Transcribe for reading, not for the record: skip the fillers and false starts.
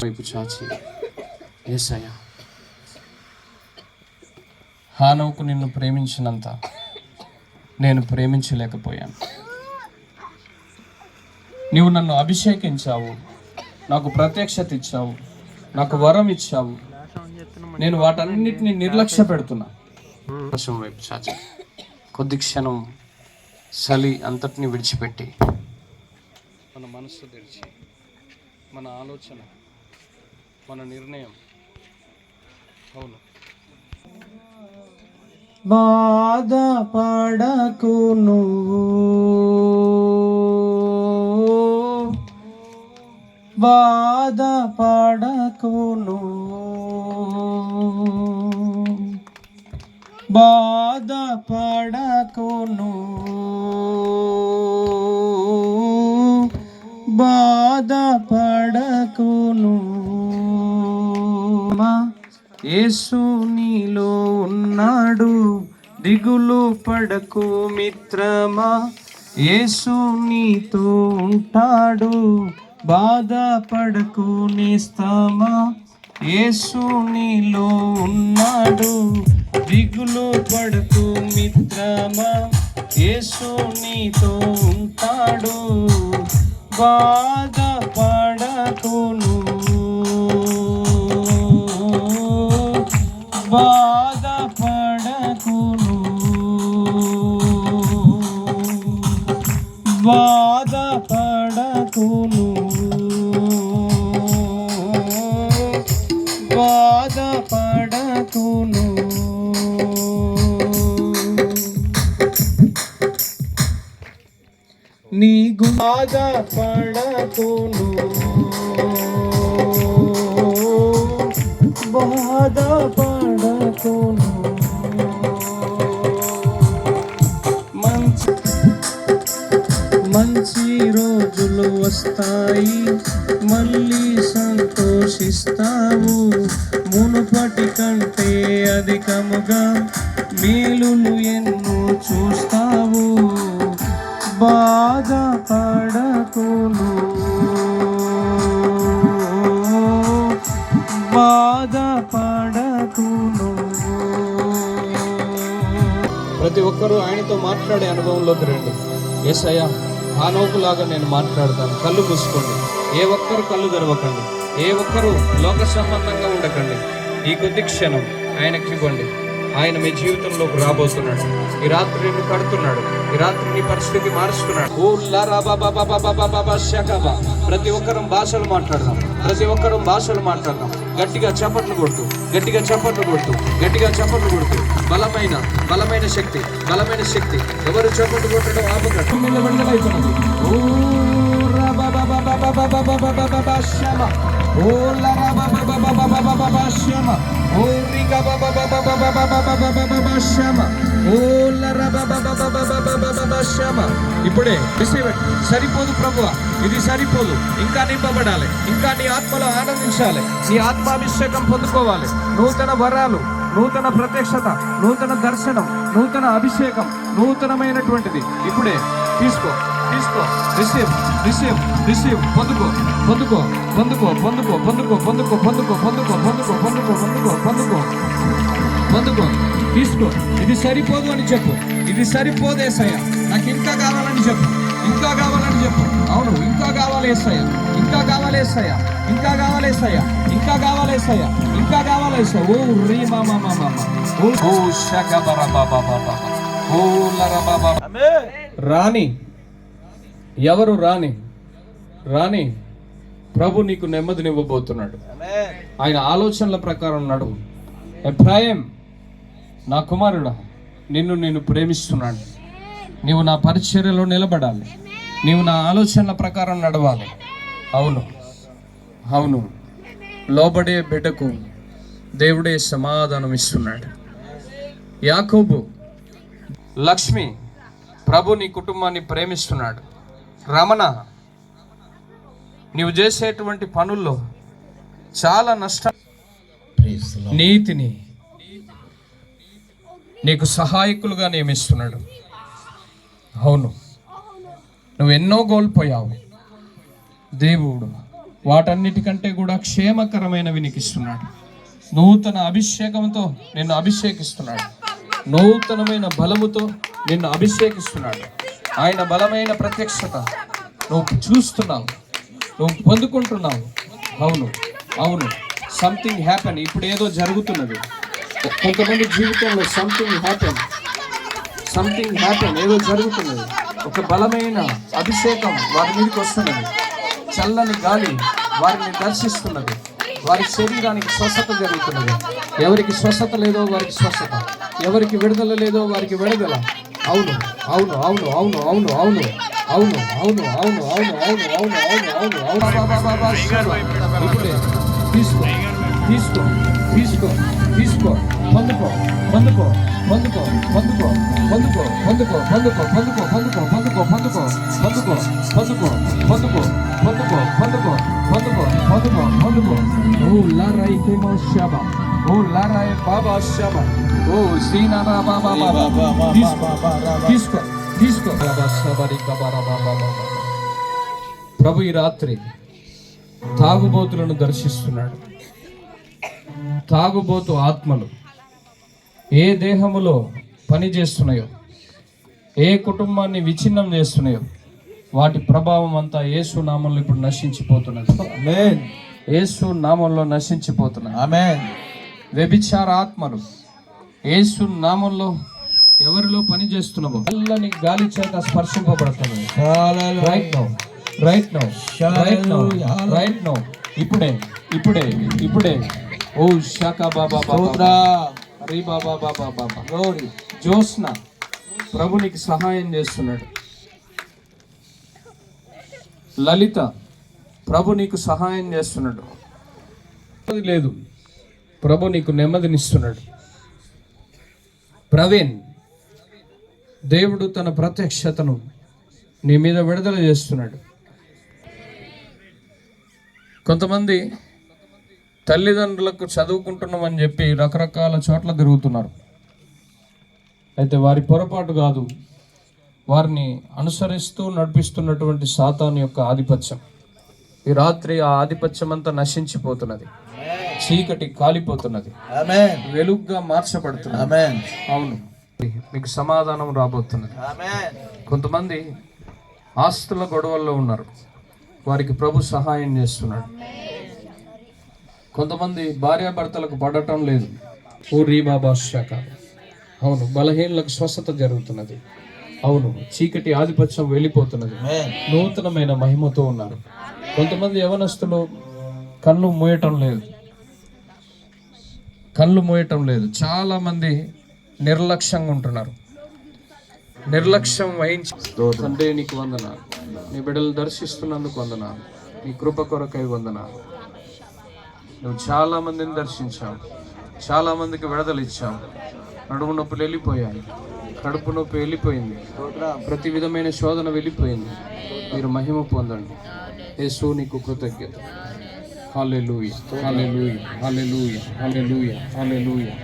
వైపు చాచి, యేసయ్యా, హానోకు నిన్ను ప్రేమించినంత నేను ప్రేమించలేకపోయాను. నీవు నన్ను అభిషేకించావు, నాకు ప్రత్యక్షత ఇచ్చావు, నాకు వరం ఇచ్చావు. నేను వాటన్నిటిని నిర్లక్ష్య పెడుతున్నా. వైపు చాచి కొద్ది క్షణం చలి అంతటిని విడిచిపెట్టి మన మనస్సు తెరిచి మన ఆలోచన, మన నిర్ణయం, అవును, బాధపడకు నువ్వు, బాధపడకు నువ్వు, బాధపడకు నువ్వు, బాధపడకు నువ్వు. యేసు నీలో ఉన్నాడు, దిగులు పడకు మిత్రమా. యేసు నీతో ఉంటాడు, బాధపడకు నేస్తమా. యేసు నీలో ఉన్నాడు, దిగులు పడకు మిత్రమా. యేసు నీతో ఉంటాడు, బాధపడకు నువ్వు, బాధపడకు నువ్వు, బాధపడకు నువ్వు, బాధపడకు నువ్వు. నీకు బాధపడకు నువ్వు, బాధపడకు నువ్వు. మంచి రోజులు వస్తాయి, మళ్ళీ సంతోషిస్తావు. మునుపటి కంటే అధికముగా మేలులు ఎన్నో చూస్తావు. బాధపడకు నువ్వు, బాధపడకు నువ్వు. ప్రతి ఒక్కరూ ఆయనతో మాట్లాడే అనుభవంలోకి రండి. యేసయ్యా, హానోకులాగా నేను మాట్లాడతాను. కళ్ళు మూసుకోండి. ఏ ఒక్కరు కళ్ళు తెరవకండి. ఏ ఒక్కరు లోక సంబంధంగా ఉండకండి. ఈ కొద్ది క్షణం ఆయనకి ఇవ్వండి. ఆయన మీ జీవితంలోకి రాబోతున్నాడు. ఈ రాత్రి నిన్ను కడుతున్నాడు. ఈ రాత్రి నీ పరిస్థితి మారుస్తున్నాడు. ప్రతి ఒక్కరం భాషలు మాట్లాడదాం. ప్రతి ఒక్కరం భాషలు మాట్లాడదాం. గట్టిగా చప్పట్లు కొడుతూ, గట్టిగా చప్పట్లు కొడుతూ, గట్టిగా చప్పట్లు కొడుతూ. బలమైన బలమైన శక్తి, బలమైన శక్తి. ఎవరు చప్పట్లు కొట్టడం ఆపకండి. విడుదలవుతున్నది. ఇప్పుడే సరిపోదు ప్రభువా, ఇది సరిపోదు. ఇంకా నింపబడాలి, ఇంకా నీ ఆత్మలో ఆనందించాలి, నీ ఆత్మాభిషేకం పొందుకోవాలి. నూతన వరాలు, నూతన ప్రత్యక్షత, నూతన దర్శనం, నూతన అభిషేకం, నూతనమైనటువంటిది ఇప్పుడే తీసుకో, తీసుకో. Receive, receive, receive. పొందుకో, పొందుకో, పొందుకో, పొందుకో, పొందుకో, పొందుకో, పొందుకో, పొందుకో, పొందుకో, పొందుకో, పొందుకో, పొందుకో, పొందుకో. తీసుకో. ఇది సరిపోదు అని చెప్పు. ఇది సరిపోదు యేసయ్యా, నాకు ఇంకా కావాలని చెప్పు. ఇంకా కావాలని చెప్పు. అవును, ఇంకా కావాలి యేసయ్యా, ఇంకా కావాలి యేసయ్యా, ఇంకా కావాలి యేసయ్యా, ఇంకా కావాలి యేసయ్యా, ఇంకా కావాలి యేసయ్యా. ఓ రీ మామా మామా, ఓ షకబర బాబా బాబా, ఓ లరా బాబా. రాణి, ఎవరు రాణి? రాణి, ప్రభు నీకు నెమ్మదినివ్వబోతున్నాడు. ఆయన ఆలోచనల ప్రకారం నడువు. ఎఫ్రాయిం, నా కుమారుడా, నిన్ను నేను ప్రేమిస్తున్నాను. నీవు నా పరిచర్యలో నిలబడాలి. నీవు నా ఆలోచనల ప్రకారం నడవాలి. అవును, అవును, లోబడే బిడ్డకు దేవుడే సమాధానం ఇస్తున్నాడు. యాకోబు, లక్ష్మి, ప్రభు నీ కుటుంబాన్ని ప్రేమిస్తున్నాడు. రమణ, నీవు చేసేటువంటి పనుల్లో చాలా నష్టం, నీతిని నీకు సహాయకులుగా నియమిస్తున్నాడు. అవును, నువ్వు ఎన్నో కోల్పోయావు. దేవుడు వాటన్నిటికంటే కూడా క్షేమకరమైనవి నీకు ఇస్తున్నాడు. నూతన అభిషేకంతో నిన్ను అభిషేకిస్తున్నాడు. నూతనమైన బలముతో నిన్ను అభిషేకిస్తున్నాడు. ఆయన బలమైన ప్రత్యక్షత నువ్వు చూస్తున్నావు, నువ్వు పొందుకుంటున్నావు. అవును అవును, సంథింగ్ హ్యాపెన్. ఇప్పుడు ఏదో జరుగుతున్నది కొంతమంది జీవితంలో. సంథింగ్ హ్యాపెన్, ఏదో జరుగుతున్నది. ఒక బలమైన అభిషేకం వారి మీదకి వస్తున్నది. చల్లని గాలి వారిని దర్శిస్తున్నది. వారి శరీరానికి స్వస్థత జరుగుతున్నది. ఎవరికి స్వస్థత లేదో వారికి స్వస్థత, ఎవరికి విడుదల లేదో వారికి విడుదల. అవును అవును అవును అవును అవును అవును అవును అవును అవును అవును అవును అవును అవును అవును. ఇప్పుడే తీసుకో తీసుకో తీసుకో తీసుకో, పొందుకో పొందుకో పొందుకో పొందుకో పొందుకో పొందుకో పొందుకో పొందుకో పొందుకో పొందుకో పొందుకో పొందుకో పొందుకో పొందుకో పొందుకో పొందుకో పొందుకో పొందుకో పొందుకో. ఓ లారాయి కేమో షాబా, ఓ లారాయి బాబా షాబా, ఓ సీనారా బాబా బాబా. తీసుకో తీసుకో తీసుకో. బాబా షాబారి కబారా బాబా బాబా. ప్రభు ఈ రాత్రి తాగుబోతులను దర్శిస్తున్నాడు. తాగుబోతు ఆత్మలు ఏ దేహములో పని చేస్తున్నాయో, ఏ కుటుంబాన్ని విచ్ఛిన్నం చేస్తున్నాయో, వాటి ప్రభావం అంతా యేసు నామంలో ఇప్పుడు నశించిపోతున్నది. ఆమేన్. యేసు నామంలో నశించిపోతున్నది. ఆమేన్. వ్యభిచార ఆత్మలు యేసు నామంలో ఎవరిలో పని చేస్తున్నావో చల్లని గాలి చేత స్పర్శింపబడుతున్నది. Right now, right now, right now, right now. ఇప్పుడే ఇప్పుడే ఇప్పుడే. ఓ శాఖా బాబా బాబా హరి బాబా బాబా బాబా. గౌరీ జ్యోత్స్న ప్రభు నీకు సహాయం చేస్తున్నాడు. లలిత ప్రభు నీకు సహాయం చేస్తున్నాడు. లేదు, ప్రభు నీకు నెమ్మదినిస్తున్నాడు. ప్రవీణ్, దేవుడు తన ప్రత్యక్షతను నీ మీద విడుదల చేస్తున్నాడు. కొంతమంది తల్లిదండ్రులకు చదువుకుంటున్నామని చెప్పి రకరకాల చోట్ల తిరుగుతున్నారు. అయితే వారి పొరపాటు కాదు, వారిని అనుసరిస్తూ నడిపిస్తున్నటువంటి సాతాను యొక్క ఆధిపత్యం. ఈ రాత్రి ఆ ఆధిపత్యం అంతా నశించిపోతున్నది. చీకటి కాలిపోతున్నది, వెలుగుగా మార్చబడుతున్నది. అవును, మీకు సమాధానం రాబోతున్నది. కొంతమంది ఆస్తుల గొడవల్లో ఉన్నారు, వారికి ప్రభు సహాయం చేస్తున్నాడు. కొంతమంది భార్యాభర్తలకు పడటం లేదు. ఓ రీబాబా శాఖ. అవును, బలహీనులకు స్వస్థత జరుగుతున్నది. అవును, చీకటి ఆధిపత్యం వెళ్ళిపోతున్నది. నూతనమైన మహిమతో ఉన్నారు. కొంతమంది యవనస్తులు కళ్ళు మూయటం లేదు. చాలా మంది నిర్లక్ష్యంగా ఉంటున్నారు. నిర్లక్ష్యం వహించి తండ్రి నీకు వందనాలు, నీ బిడ్డలు దర్శిస్తున్నందుకు వందనాలు, నీ కృప కొరకై వందనాలు. నువ్వు చాలా మందిని దర్శించావు, చాలా మందికి విడుదల ఇచ్చావు. నడుము నొప్పులు వెళ్ళిపోయాయి, కడుపు నొప్పి వెళ్ళిపోయింది, ప్రతి విధమైన శోధన వెళ్ళిపోయింది. మీరు మహిమ పొందండి. యేసు నీకు కృతజ్ఞత. హల్లెలూయా, హల్లెలూయా, హల్లెలూయా, హల్లెలూయా, హల్లెలూయా.